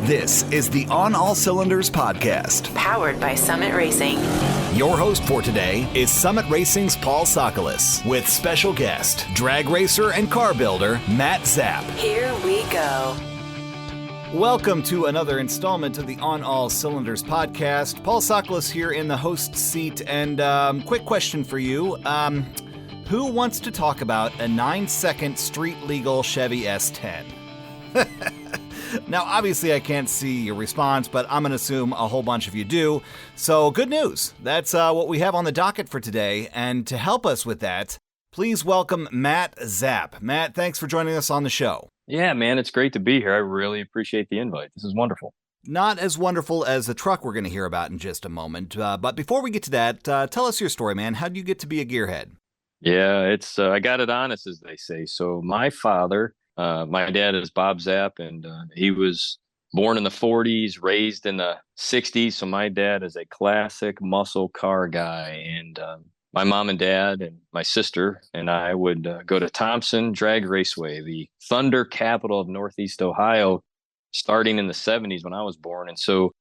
This is the On All Cylinders podcast, powered by Summit Racing. Your host for today is Summit Racing's Paul Sokolis, with special guest, drag racer and car builder, Matt Zapp. Here we go. Welcome to another installment of the On All Cylinders podcast. Paul Sokolis here in the host seat, and quick question for you. Who wants to talk about a 9-second street-legal Chevy S-10? Now, obviously, I can't see your response, but I'm going to assume a whole bunch of you do. So, good news. That's what we have on the docket for today. And to help us with that, please welcome Matt Zapp. Matt, thanks for joining us on the show. Yeah, man, it's great to be here. I really appreciate the invite. This is wonderful. Not as wonderful as the truck we're going to hear about in just a moment. But before we get to that, tell us your story, man. How did you get to be a gearhead? Yeah, it's I got it honest, as they say. So my father... my dad is Bob Zapp, and he was born in the 40s, raised in the 60s. So my dad is a classic muscle car guy. And my mom and dad and my sister and I would go to Thompson Drag Raceway, the thunder capital of Northeast Ohio, starting in the 70s when I was born. And so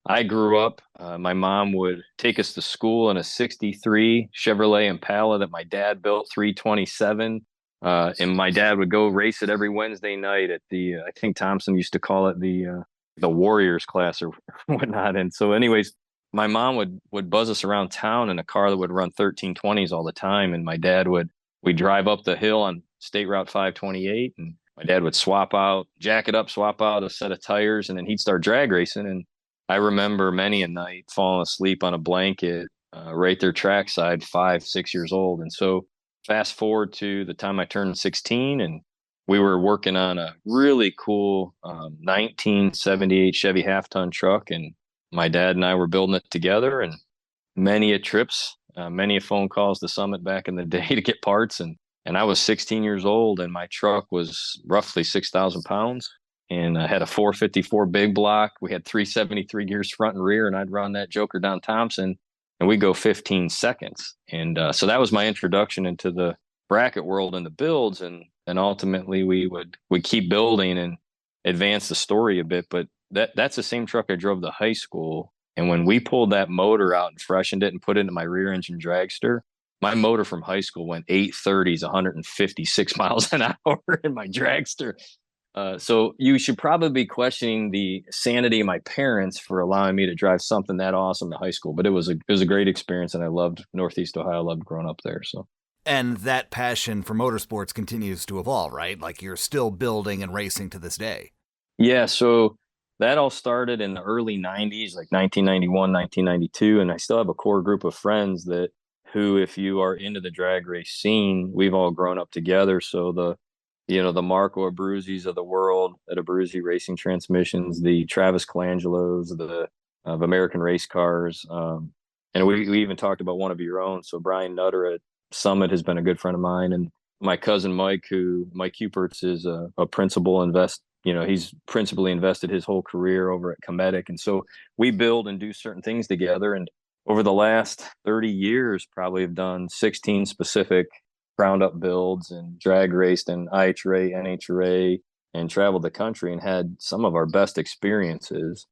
I grew up. My mom would take us to school in a 63 Chevrolet Impala that my dad built, 327. And my dad would go race it every Wednesday night at the, I think Thompson used to call it the Warriors class or whatnot. And so anyways, my mom would buzz us around town in a car that would run 1320s all the time. And my dad we'd drive up the hill on State Route 528, and my dad would jack it up, swap out a set of tires, and then he'd start drag racing. And I remember many a night falling asleep on a blanket right there trackside, 5-6 years old. And so fast forward to the time I turned 16, and we were working on a really cool 1978 Chevy half-ton truck, and my dad and I were building it together, and many a trips, many a phone calls to Summit back in the day to get parts. And I was 16 years old, and my truck was roughly 6,000 pounds, and I had a 454 big block. We had 373 gears front and rear, and I'd run that joker down Thompson, and we go 15 seconds. And so that was my introduction into the bracket world and the builds. And ultimately we keep building and advance the story a bit. But that's the same truck I drove to high school. And when we pulled that motor out and freshened it and put it into my rear engine dragster, my motor from high school went 830s, 156 miles an hour in my dragster. So you should probably be questioning the sanity of my parents for allowing me to drive something that awesome to high school. But it was a great experience, and I loved Northeast Ohio. I loved growing up there. So, and that passion for motorsports continues to evolve, right? Like you're still building and racing to this day. Yeah. So that all started in the early 90s, like 1991, 1992. And I still have a core group of friends who, if you are into the drag race scene, we've all grown up together. So the Marco Abruzzis of the world at Abruzzi Racing Transmissions, the Travis Colangelos of American Race Cars. And we even talked about one of your own. So Brian Nutter at Summit has been a good friend of mine. And my cousin Mike Hupertz is a principal he's principally invested his whole career over at Cometic. And so we build and do certain things together. And over the last 30 years, probably have done 16 specific ground up builds and drag raced and IHRA, NHRA, and traveled the country and had some of our best experiences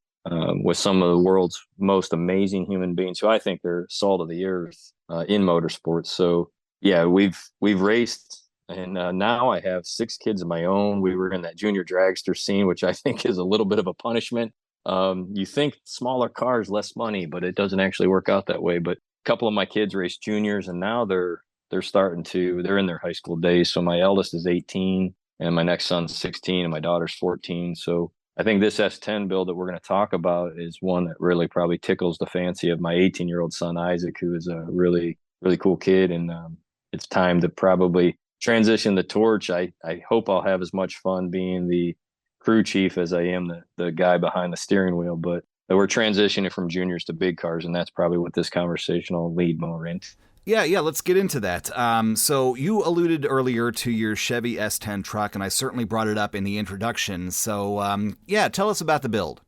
with some of the world's most amazing human beings who I think they're salt of the earth in motorsports. So yeah, we've raced, and now I have 6 kids of my own. We were in that junior dragster scene, which I think is a little bit of a punishment. You think smaller cars, less money, but it doesn't actually work out that way. But a couple of my kids race juniors, and now they're in their high school days. So my eldest is 18 and my next son's 16 and my daughter's 14. So I think this S10 build that we're going to talk about is one that really probably tickles the fancy of my 18-year-old son, Isaac, who is a really, really cool kid. And it's time to probably transition the torch. I hope I'll have as much fun being the crew chief as I am the guy behind the steering wheel, but we're transitioning from juniors to big cars. And that's probably what this conversation will lead more into. Yeah, let's get into that. So you alluded earlier to your Chevy S-10 truck, and I certainly brought it up in the introduction. So, tell us about the build.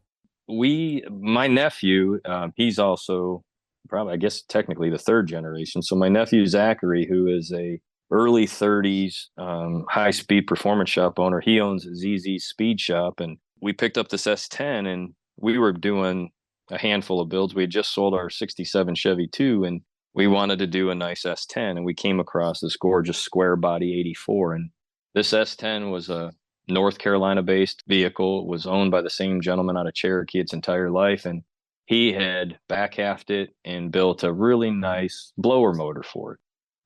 My nephew, he's also probably, I guess, technically the third generation. So my nephew, Zachary, who is a early 30s high-speed performance shop owner, he owns ZZ Speed Shop, and we picked up this S-10 and we were doing a handful of builds. We had just sold our 67 Chevy 2 and we wanted to do a nice S-10, and we came across this gorgeous square body 84. And this S-10 was a North Carolina based vehicle. It was owned by the same gentleman out of Cherokee its entire life. And he had back halved it and built a really nice blower motor for it.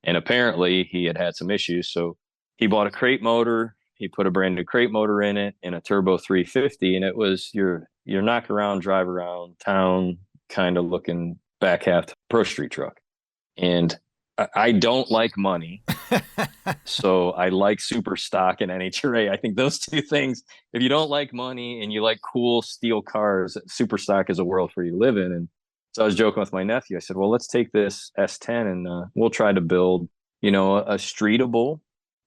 And apparently he had had some issues. So he bought a crate motor. He put a brand new crate motor in it and a turbo 350. And it was your knock around, drive around town kind of looking back half Pro Street truck. And I don't like money. So I like super stock and NHRA. I think those two things, if you don't like money and you like cool steel cars, super stock is a world for you to live in. And so I was joking with my nephew. I said, well, let's take this S10 and we'll try to build, a streetable.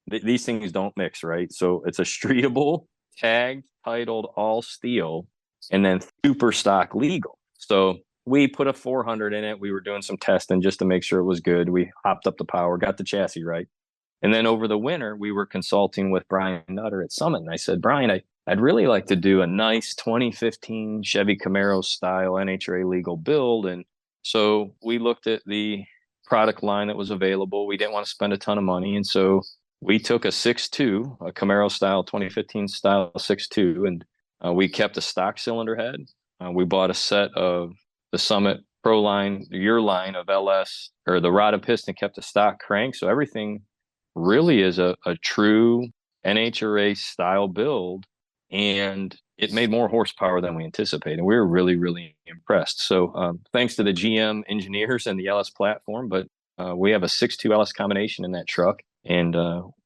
These things don't mix, right? So it's a streetable, tagged, titled all steel, and then super stock legal. So we put a 400 in it. We were doing some testing just to make sure it was good. We hopped up the power, got the chassis right. And then over the winter, we were consulting with Brian Nutter at Summit. And I said, Brian, I'd really like to do a nice 2015 Chevy Camaro style NHRA legal build. And so we looked at the product line that was available. We didn't want to spend a ton of money. And so we took a 6.2, a Camaro style 2015 style 6.2, and we kept a stock cylinder head. We bought a set of the Summit Pro line, your line of LS, or the rod and piston, kept a stock crank. So everything really is a true NHRA style build, and it made more horsepower than we anticipated. We were really, really impressed. So thanks to the GM engineers and the LS platform, but we have a 6.2 LS combination in that truck, and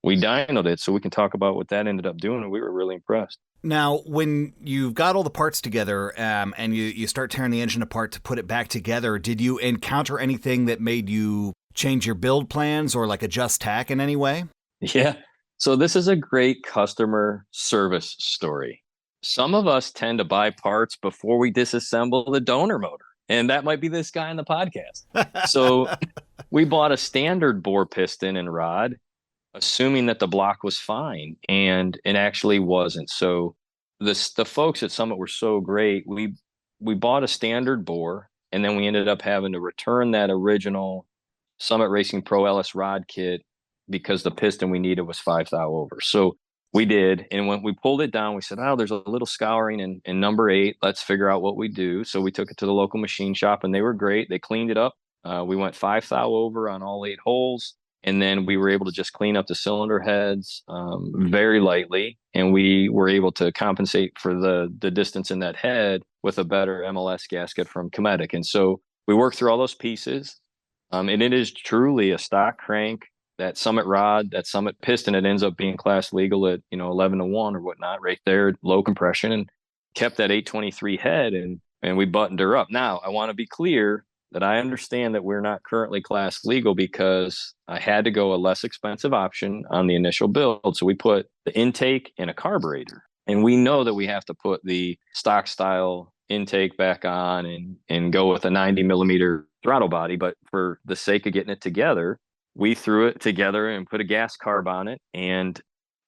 we dynoed it. So we can talk about what that ended up doing, and we were really impressed. Now, when you've got all the parts together and you start tearing the engine apart to put it back together, did you encounter anything that made you change your build plans or like adjust tack in any way? Yeah. So this is a great customer service story. Some of us tend to buy parts before we disassemble the donor motor. And that might be this guy in the podcast. So we bought a standard bore piston and rod, assuming that the block was fine, and it actually wasn't. So the folks at Summit were so great. We bought a standard bore, and then we ended up having to return that original Summit Racing Pro LS rod kit because the piston we needed was 5 thou over. So we did, and when we pulled it down, we said, oh, there's a little scouring in number 8. Let's figure out what we do. So we took it to the local machine shop, and they were great. They cleaned it up. We went 5 thou over on all 8 holes. And then we were able to just clean up the cylinder heads very lightly. And we were able to compensate for the distance in that head with a better MLS gasket from Cometic. And so we worked through all those pieces. And it is truly a stock crank, that Summit rod, that Summit piston. It ends up being class legal at 11-1 or whatnot right there, low compression, and kept that 823 head. And we buttoned her up. Now, I want to be clear that I understand that we're not currently class legal because I had to go a less expensive option on the initial build. So we put the intake and a carburetor, and we know that we have to put the stock style intake back on and go with a 90 millimeter throttle body. But for the sake of getting it together, we threw it together and put a gas carb on it, and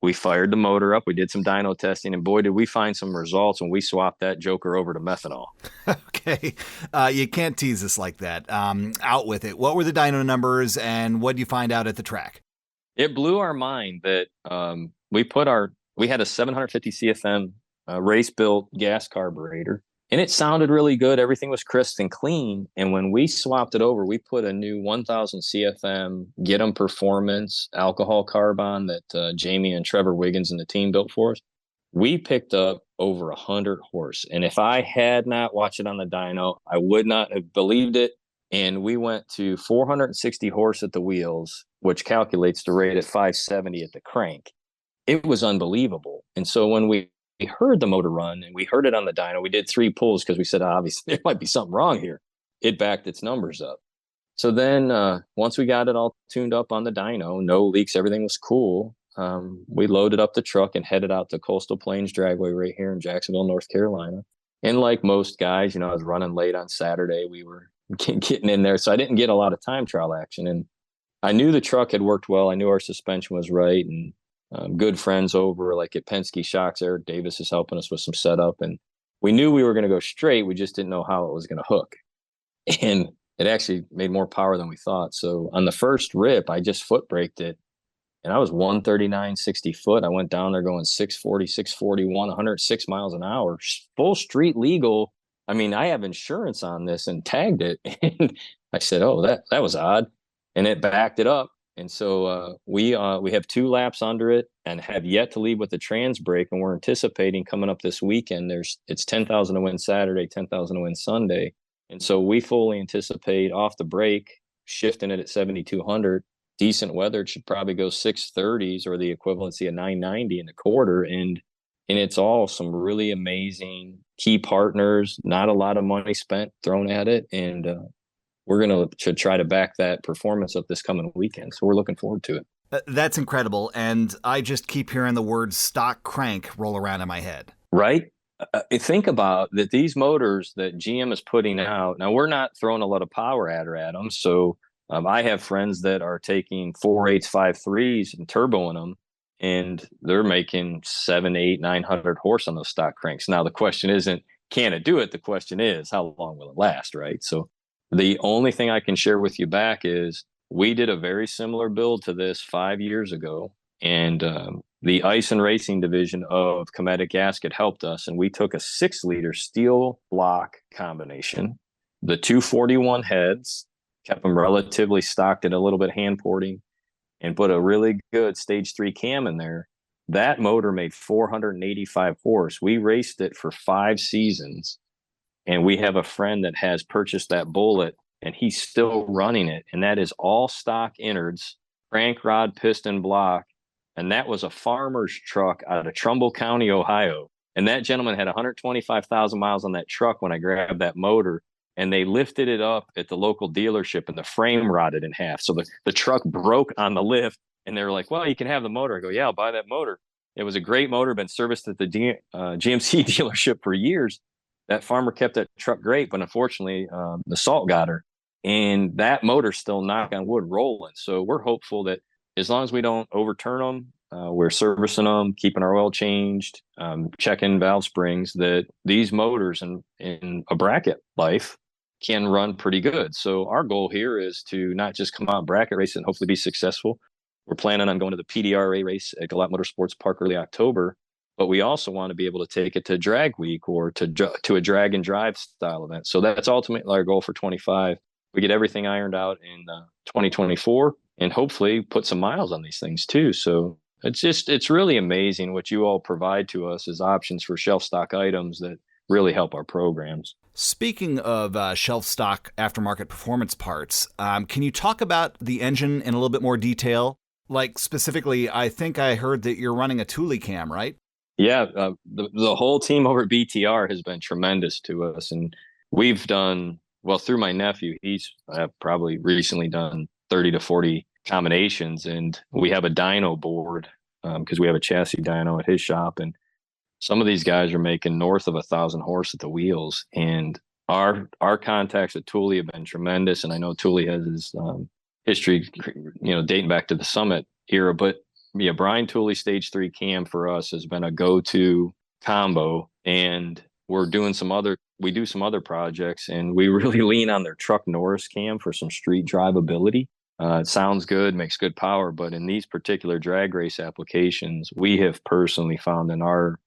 we fired the motor up. We did some dyno testing, and boy, did we find some results when we swapped that joker over to methanol. Okay. You can't tease us like that. Out with it. What were the dyno numbers, and what did you find out at the track? It blew our mind that we had a 750 CFM race-built gas carburetor, and it sounded really good. Everything was crisp and clean. And when we swapped it over, we put a new 1000 CFM Get 'em Performance alcohol carb on that Jamie and Trevor Wiggins and the team built for us. We picked up over 100 horse. And if I had not watched it on the dyno, I would not have believed it. And we went to 460 horse at the wheels, which calculates the rate at 570 at the crank. It was unbelievable. And so when we heard the motor run and we heard it on the dyno, we did 3 pulls because we said, obviously, there might be something wrong here. It backed its numbers up. So then once we got it all tuned up on the dyno, no leaks, everything was cool. We loaded up the truck and headed out to Coastal Plains Dragway right here in Jacksonville, North Carolina. And like most guys, I was running late on Saturday. We were getting in there. So I didn't get a lot of time trial action. And I knew the truck had worked well. I knew our suspension was right. And good friends over like at Penske Shocks. Eric Davis is helping us with some setup, and we knew we were going to go straight. We just didn't know how it was going to hook. And it actually made more power than we thought. So on the first rip, I just foot braked it, and I was 139, 60 foot. I went down there going 640, 641, 106 miles an hour, full street legal. I mean, I have insurance on this and tagged it. And I said, oh, that was odd. And it backed it up. And so we have 2 laps under it and have yet to leave with the trans brake. And we're anticipating coming up this weekend. It's 10,000 to win Saturday, 10,000 to win Sunday. And so we fully anticipate off the brake, shifting it at 7,200. Decent weather, it should probably go 630s or the equivalency of 990 in the quarter. And it's all some really amazing key partners, not a lot of money spent thrown at it. And we're going to try to back that performance up this coming weekend. So we're looking forward to it. That's incredible. And I just keep hearing the word stock crank roll around in my head. Right? Think about that. These motors that GM is putting out, now we're not throwing a lot of power adder at them. So I have friends that are taking 4.8s, 5.3s and turboing them, and they're making 7, 8, 900 horse on those stock cranks. Now, the question isn't, can it do it? The question is, how long will it last, right? So the only thing I can share with you back is we did a very similar build to this 5 years ago, and the ice and racing division of Cometic Gasket helped us, and we took a 6-liter steel block combination, the 241 heads, kept them relatively stocked and a little bit hand porting, and put a really good stage 3 cam in there. That motor made 485 horse. We raced it for 5 seasons, and we have a friend that has purchased that Bullet, and he's still running it. And that is all stock innards, crank rod, piston block. And that was a farmer's truck out of Trumbull County, Ohio. And that gentleman had 125,000 miles on that truck when I grabbed that motor. And they lifted it up at the local dealership, and the frame rotted in half. So the truck broke on the lift, and they were like, well, you can have the motor. I go, yeah, I'll buy that motor. It was a great motor, been serviced at the GMC dealership for years. That farmer kept that truck great, but unfortunately, the salt got her. And that motor's still, knock on wood, rolling. So we're hopeful that as long as we don't overturn them, we're servicing them, keeping our oil changed, checking valve springs, that these motors in a bracket life can run pretty good. So our goal here is to not just come out bracket race and hopefully be successful. We're planning on going to the PDRA race at Galot Motorsports Park early October, but we also want to be able to take it to drag week or to a drag and drive style event. So that's ultimately our goal for 25. We get everything ironed out in 2024 and hopefully put some miles on these things too. So it's really amazing what you all provide to us as options for shelf stock items that really help our programs. Speaking of shelf stock aftermarket performance parts, can you talk about the engine in a little bit more detail? Like specifically, I think I heard that you're running a Thule cam, right? Yeah, the whole team over at BTR has been tremendous to us. And we've done, well, through my nephew, he's probably recently done 30 to 40 combinations. And we have a dyno board because we have a chassis dyno at his shop. And some of these guys are making north of 1,000 horse at the wheels. And our contacts at Thule have been tremendous. And I know Thule has his history, dating back to the Summit era. But yeah, Brian Thule Stage 3 cam for us has been a go-to combo. And we do some other projects, and we really lean on their Truck Norris cam for some street drivability. It sounds good, makes good power, but in these particular drag race applications, we have personally found in our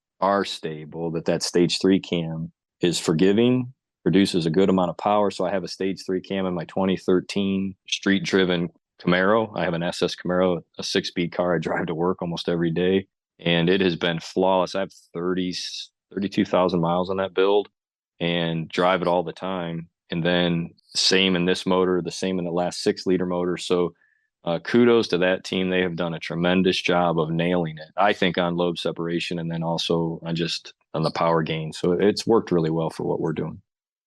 stable that Stage 3 cam is forgiving, produces a good amount of power. So I have a Stage 3 cam in my 2013 street-driven Camaro. I have an SS Camaro, a 6-speed car I drive to work almost every day, and it has been flawless. I have 32,000 miles on that build and drive it all the time. And then same in this motor, the same in the last 6-liter motor. So kudos to that team. They have done a tremendous job of nailing it, I think, on lobe separation and then also on the power gain. So it's worked really well for what we're doing.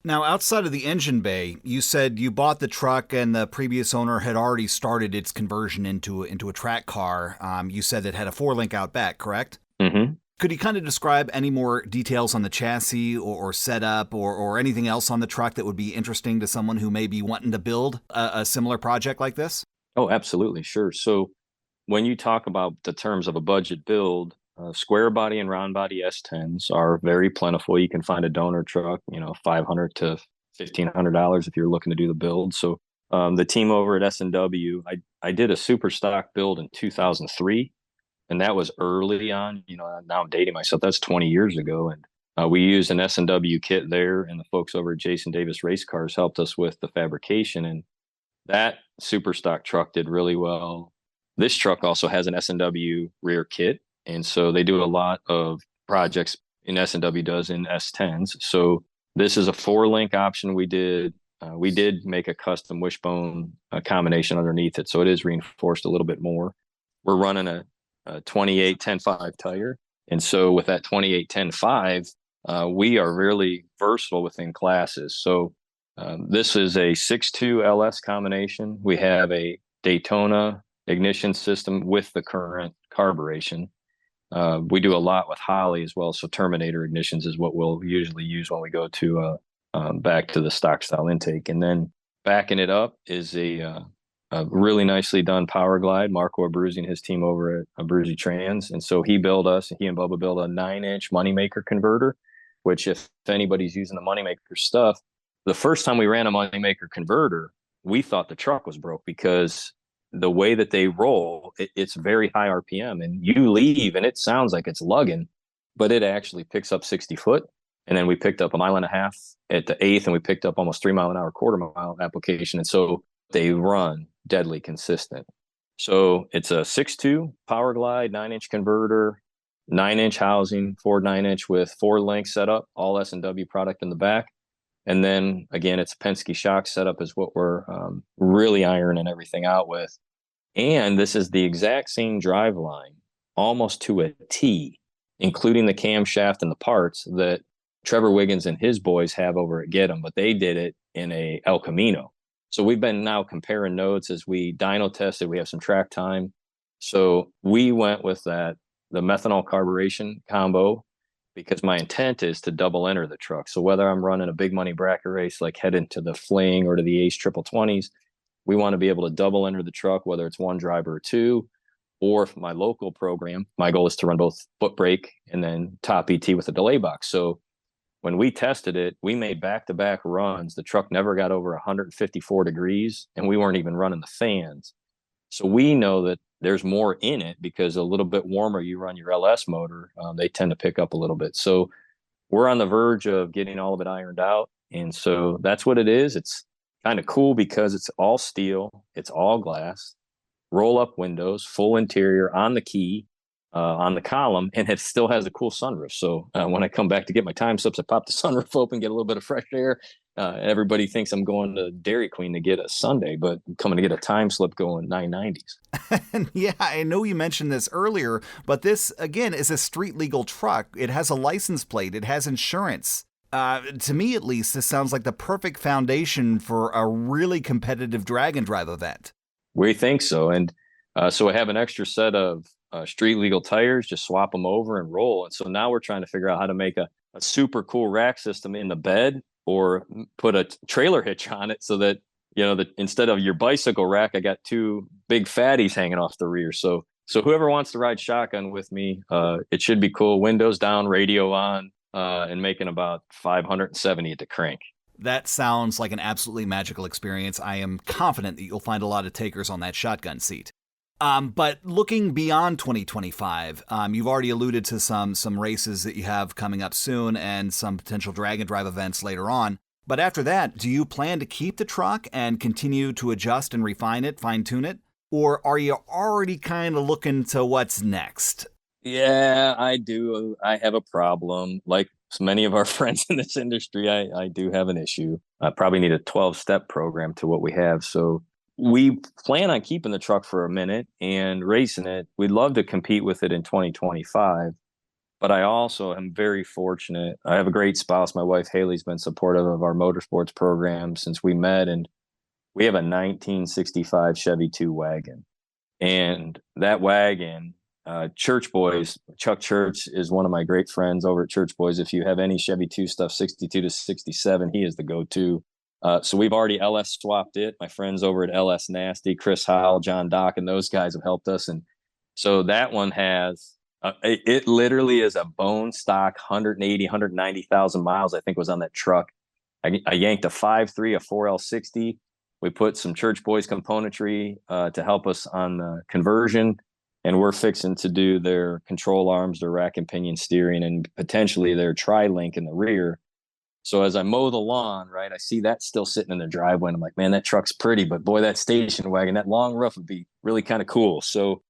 Now, outside of the engine bay, you said you bought the truck and the previous owner had already started its conversion into a track car. You said it had a 4-link out back, correct? Mm-hmm. Could you kind of describe any more details on the chassis or setup or anything else on the truck that would be interesting to someone who may be wanting to build a similar project like this? Oh, absolutely. Sure. So when you talk about the terms of a budget build, square body and round body S10s are very plentiful. You can find a donor truck, $500 to $1,500 if you're looking to do the build. So the team over at S&W, I did a super stock build in 2003, and that was early on. Now I'm dating myself. That's 20 years ago, and we used an S&W kit there, and the folks over at Jason Davis Race Cars helped us with the fabrication, and that super stock truck did really well. This truck also has an S&W rear kit, and so they do a lot of projects in S&W does in S10s. So this is a 4-link option we did. We did make a custom wishbone combination underneath it, so it is reinforced a little bit more. We're running a 28-10-5 tire, and so with that 28-10-5, we are really versatile within classes. So this is a 6.2 LS combination. We have a Daytona ignition system with the current carburation. We do a lot with Holley as well. So Terminator ignitions is what we'll usually use when we go to back to the stock style intake. And then backing it up is a really nicely done Power Glide. Marco Abruzzi and his team over at Abruzzi Trans. And so he and Bubba built a 9-inch Moneymaker converter, which if anybody's using the Moneymaker stuff, the first time we ran a Moneymaker converter, we thought the truck was broke because the way that they roll, it's very high RPM, and you leave and it sounds like it's lugging, but it actually picks up 60 foot. And then we picked up 1.5 miles at the 8th, and we picked up almost 3 mile an hour, quarter-mile application. And so they run deadly consistent. So it's a 6.2 Power Glide, 9-inch converter, 9-inch housing, Ford 9-inch with 4 links set up, all S&W product in the back. And then again, it's a Penske shock setup is what we're really ironing everything out with. And this is the exact same drive line, almost to a T, including the camshaft and the parts that Trevor Wiggins and his boys have over at Get 'em, but they did it in a El Camino. So we've been now comparing notes as we dyno tested. We have some track time. So we went with the methanol carburation combo, because my intent is to double enter the truck. So whether I'm running a big money bracket race, like heading to the Fling or to the Ace Triple 20s, we want to be able to double enter the truck, whether it's one driver or two, or if my local program, my goal is to run both foot brake and then top ET with a delay box. So when we tested it, we made back-to-back runs. The truck never got over 154 degrees, and we weren't even running the fans. So we know that there's more in it, because a little bit warmer you run your LS motor, they tend to pick up a little bit. So we're on the verge of getting all of it ironed out. And so that's what it is. It's kind of cool because it's all steel, it's all glass, roll up windows, full interior on the key, on the column, and it still has a cool sunroof. So when I come back to get my time slips, I pop the sunroof open, get a little bit of fresh air. Everybody thinks I'm going to Dairy Queen to get a sundae, but I'm coming to get a time slip going 990s. Yeah, I know you mentioned this earlier, but this, again, is a street legal truck. It has a license plate. It has insurance. To me, at least, this sounds like the perfect foundation for a really competitive drag and drive event. We think so. And so I have an extra set of street legal tires, just swap them over and roll. And so now we're trying to figure out how to make a super cool rack system in the bed, or put a trailer hitch on it so that, instead of your bicycle rack, I got 2 big fatties hanging off the rear. So whoever wants to ride shotgun with me, it should be cool. Windows down, radio on, and making about 570 at the crank. That sounds like an absolutely magical experience. I am confident that you'll find a lot of takers on that shotgun seat. But looking beyond 2025, you've already alluded to some races that you have coming up soon and some potential drag and drive events later on. But after that, do you plan to keep the truck and continue to adjust and refine it, fine-tune it? Or are you already kind of looking to what's next? Yeah, I do. I have a problem. Like so many of our friends in this industry, I do have an issue. I probably need a 12-step program to what we have. So we plan on keeping the truck for a minute and racing it. We'd love to compete with it in 2025, but I also am very fortunate. I have a great spouse. My wife, Haley's been supportive of our motorsports program since we met, and we have a 1965 Chevy 2 wagon. And that wagon, Church Boys, Chuck Church is one of my great friends over at Church Boys. If you have any Chevy 2 stuff, 62 to 67, he is the go-to. So we've already LS swapped it. My friends over at LS Nasty, Chris Howell, John Dock, and those guys have helped us. And So that one has, it literally is a bone stock 180, 190,000 miles, I think was on that truck. I yanked a 5.3, a 4L60. We put some Church Boys componentry to help us on the conversion. And we're fixing to do their control arms, their rack and pinion steering, and potentially their tri-link in the rear. So as I mow the lawn, right, I see that still sitting in the driveway. And I'm like, man, that truck's pretty, but boy, that station wagon, that long roof would be really kind of cool. So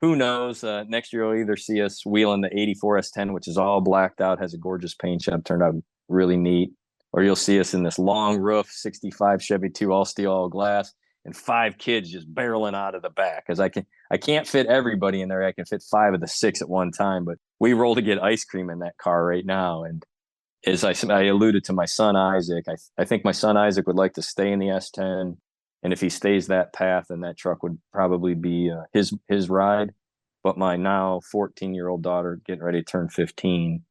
who knows? Next year, you'll either see us wheeling the 84 S10, which is all blacked out, has a gorgeous paint job, turned out really neat. Or you'll see us in this long roof, 65 Chevy 2, all steel, all glass, and 5 kids just barreling out of the back. Because I can't fit everybody in there. I can fit 5 of the 6 at one time. But we roll to get ice cream in that car right now. And as I alluded to my son, Isaac, I think my son, Isaac, would like to stay in the S10. And if he stays that path, then that truck would probably be his ride. But my now 14-year-old daughter, getting ready to turn 15,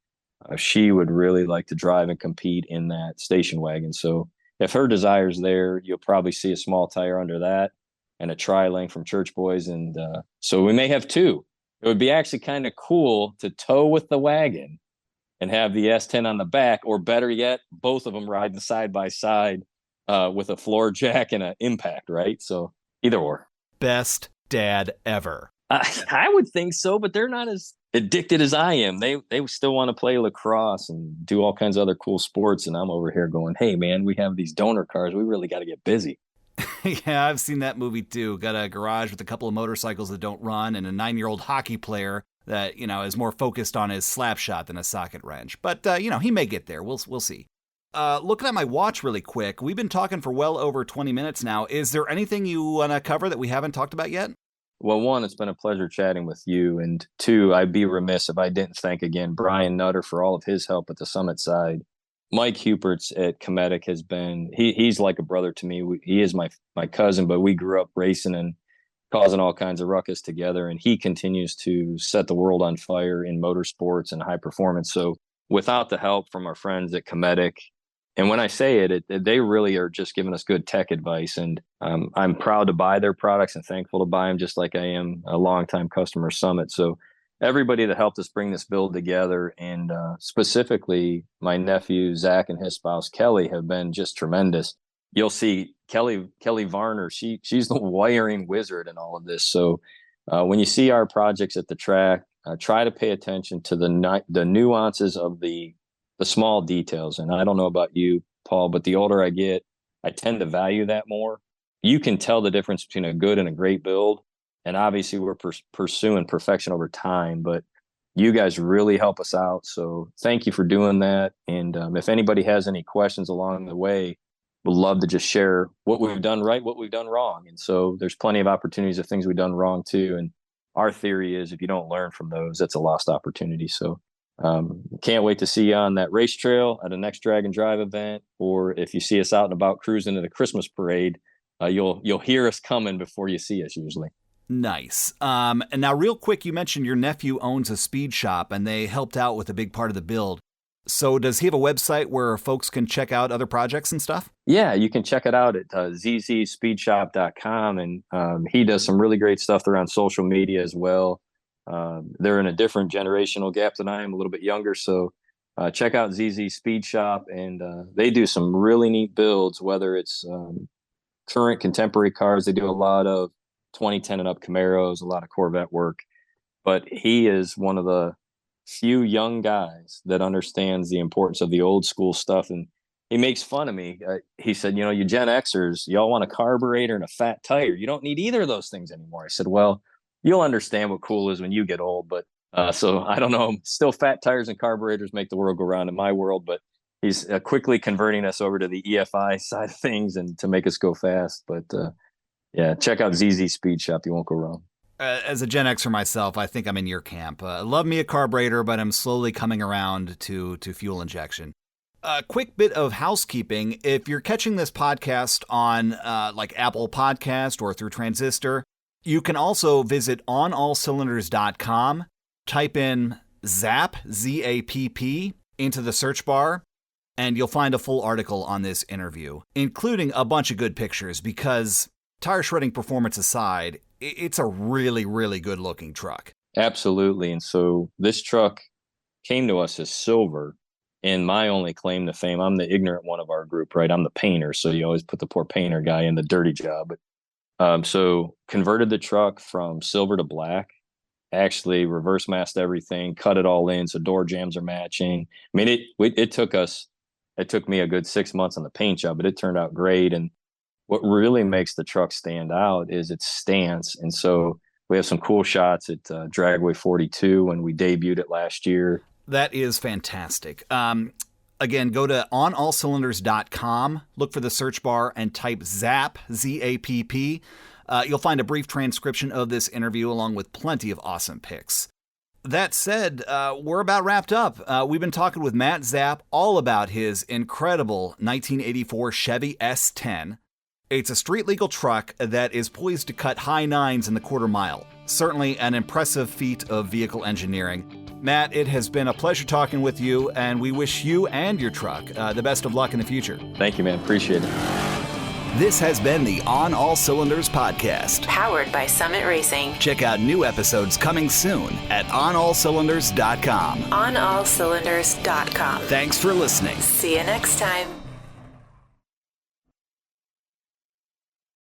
she would really like to drive and compete in that station wagon. So if her desire's there, you'll probably see a small tire under that and a tri-link from Church Boys. And so we may have 2. It would be actually kind of cool to tow with the wagon and have the S10 on the back, or better yet, both of them riding side by side with a floor jack and an impact, right? So either or. Best dad ever. I would think so, but they're not as addicted as I am. They still want to play lacrosse and do all kinds of other cool sports, and I'm over here going, hey, man, we have these donor cars. We really got to get busy. Yeah, I've seen that movie too. Got a garage with a couple of motorcycles that don't run and a 9-year-old hockey player that, is more focused on his slap shot than a socket wrench. But, he may get there. We'll see. Looking at my watch really quick, we've been talking for well over 20 minutes now. Is there anything you want to cover that we haven't talked about yet? Well, 1, it's been a pleasure chatting with you. And 2, I'd be remiss if I didn't thank again Brian Nutter for all of his help at the Summit side. Mike Hupert's at Cometic has been, he's like a brother to me. He is my cousin, but we grew up racing and causing all kinds of ruckus together. And he continues to set the world on fire in motorsports and high performance. So without the help from our friends at Cometic, and when I say it, they really are just giving us good tech advice. And I'm proud to buy their products and thankful to buy them, just like I am a longtime customer Summit. So everybody that helped us bring this build together, and specifically my nephew, Zach, and his spouse, Kelly, have been just tremendous. You'll see Kelly Varner, she's the wiring wizard in all of this. So when you see our projects at the track, try to pay attention to the nuances of the small details. And I don't know about you, Paul, but the older I get, I tend to value that more. You can tell the difference between a good and a great build. And obviously we're pursuing perfection over time, but you guys really help us out. So thank you for doing that. And if anybody has any questions along the way, we'd love to just share what we've done right, what we've done wrong. And so there's plenty of opportunities of things we've done wrong too. And our theory is if you don't learn from those, that's a lost opportunity. So can't wait to see you on that race trail at a next Drag and Drive event, or if you see us out and about cruising to the Christmas parade, you'll hear us coming before you see us usually. Nice. And now real quick, you mentioned your nephew owns a speed shop and they helped out with a big part of the build. So does he have a website where folks can check out other projects and stuff? Yeah, you can check it out at zzspeedshop.com. And he does some really great stuff around social media as well. They're in a different generational gap than I am, a little bit younger. So check out ZZ Speed Shop, and they do some really neat builds, whether it's current contemporary cars. They do a lot of 2010 and up Camaros, a lot of Corvette work. But he is one of the few young guys that understands the importance of the old school stuff. And he makes fun of me. He said, you Gen Xers, y'all want a carburetor and a fat tire. You don't need either of those things anymore. I said, well, you'll understand what cool is when you get old. But so I don't know, still fat tires and carburetors make the world go round in my world, but he's quickly converting us over to the EFI side of things and to make us go fast. But yeah, check out ZZ Speed Shop. You won't go wrong. As a Gen Xer myself, I think I'm in your camp. Love me a carburetor, but I'm slowly coming around to fuel injection. A quick bit of housekeeping. If you're catching this podcast on like Apple Podcast or through Transistor, you can also visit OnAllCylinders.com, type in Zapp, Z-A-P-P, into the search bar, and you'll find a full article on this interview, including a bunch of good pictures, because tire shredding performance aside, it's a really, really good looking truck. Absolutely. And so this truck came to us as silver. And my only claim to fame, I'm the ignorant one of our group, right? I'm the painter. So you always put the poor painter guy in the dirty job. So converted the truck from silver to black, actually reverse masked everything, cut it all in. So door jambs are matching. I mean, it took me a good 6 months on the paint job, but it turned out great. And what really makes the truck stand out is its stance. And so we have some cool shots at Dragway 42 when we debuted it last year. That is fantastic. Again, go to OnAllCylinders.com, look for the search bar and type Zapp, Z-A-P-P. You'll find a brief transcription of this interview along with plenty of awesome pics. That said, we're about wrapped up. We've been talking with Matt Zapp all about his incredible 1984 Chevy S-10. It's a street-legal truck that is poised to cut high nines in the quarter mile. Certainly an impressive feat of vehicle engineering. Matt, it has been a pleasure talking with you, and we wish you and your truck the best of luck in the future. Thank you, man. Appreciate it. This has been the On All Cylinders podcast. Powered by Summit Racing. Check out new episodes coming soon at OnAllCylinders.com. OnAllCylinders.com. Thanks for listening. See you next time.